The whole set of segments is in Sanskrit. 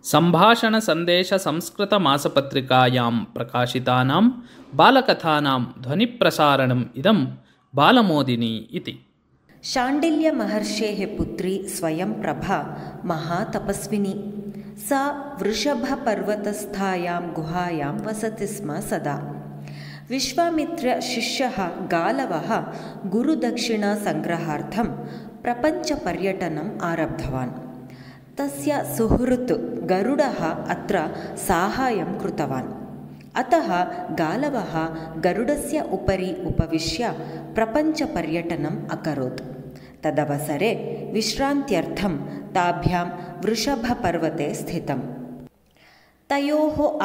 सम्भाषणसन्देशसंस्कृतमासपत्रिकायां प्रकाशितानां बालकथानां ध्वनिप्रसारणम् इदं बालमोदिनी इति। शाण्डिल्यमहर्षेः पुत्री स्वयंप्रभा महातपस्विनी। सा वृषभपर्वतस्थायां गुहायां वसति स्म सदा। विश्वामित्रशिष्यः गालवः गुरुदक्षिणासङ्ग्रहार्थं प्रपञ्चपर्यटनम् आरब्धवान्। तस्य सुहृत् गरुडः अत्र साहाय्यं कृतवान्। अतः गालवः गरुडस्य उपरि उपविश्य प्रपञ्चपर्यटनम् अकरोत्। तदवसरे विश्रान्त्यर्थं ताभ्यां वृषभपर्वते स्थितम्। तयोः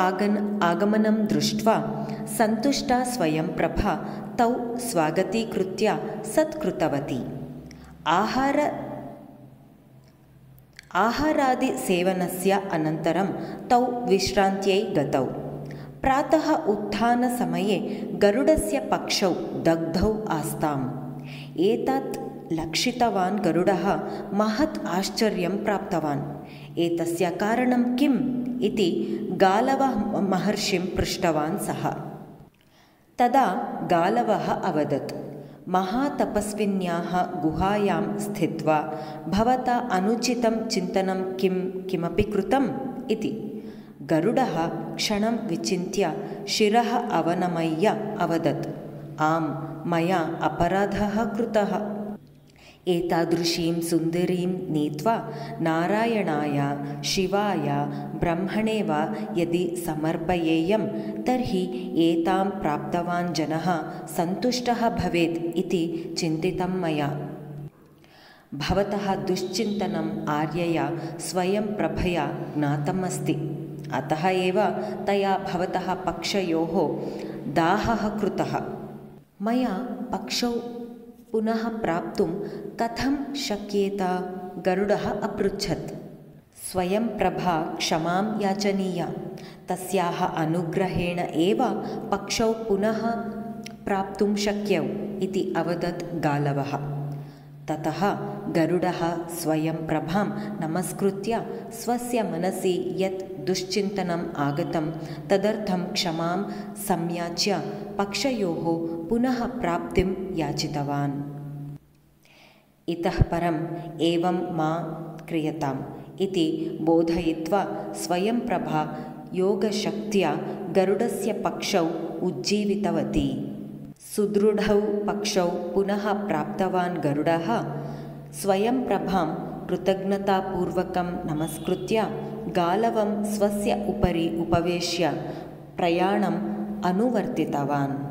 आगमनं दृष्ट्वा सन्तुष्टा स्वयंप्रभा तौ स्वागतीकृत्य सत्कृतवती। आहारादिसेवनस्य अनन्तरं तौ विश्रान्त्यै गतौ। प्रातः उत्थानसमये गरुडस्य पक्षौ दग्धौ आस्ताम्। एतत् लक्षितवान् गरुडः महत् आश्चर्यं प्राप्तवान्। एतस्य कारणं किम् इति गालवः महर्षिं पृष्टवान् सः। तदा गालवः अवदत्, महातपस्विन्याः गुहायां स्थित्वा भवता अनुचितं चिन्तनं किमपि कृतम् इति। गरुडः क्षणं विचिन्त्य शिरः अवनमय्य अवदत्, आम्, मया अपराधः कृतः। एतादृशीं सुन्दरीं नीत्वा नारायणाय, शिवाय, ब्रह्मणे वा यदि समर्पयेयं तर्हि एतां प्राप्तवान् जनः सन्तुष्टः भवेत् इति चिन्तितं मया। भवतः दुश्चिन्तनम् आर्यया स्वयंप्रभया ज्ञातम् अस्ति। अतः एव तया भवतः पक्षयोः दाहः कृतः। मया पक्षौ पुनः प्राप्तुं कथं शक्येत? गरुडः अपृच्छत्। स्वयंप्रभा क्षमां याचनीया। तस्याः अनुग्रहेण एव पक्षौ पुनः प्राप्तुं शक्यौ इति अवदत् गालवः। ततः गरुडः स्वयंप्रभां नमस्कृत्य स्वस्य मनसि यत् दुश्चिन्तनम् आगतं तदर्थं क्षमां संयाच्य पक्षयोः पुनः प्राप्तिं याचितवान्। इतः परम् एवं मा क्रियताम् इति बोधयित्वा स्वयंप्रभा योगशक्त्या गरुडस्य पक्षौ उज्जीवितवती। सुदृढौ पक्षौ पुनः प्राप्तवान् गरुडः स्वयंप्रभां कृतज्ञतापूर्वकं नमस्कृत्य गालवं स्वस्य उपरि उपवेश्य प्रयाणम् अनुवर्तितवान्।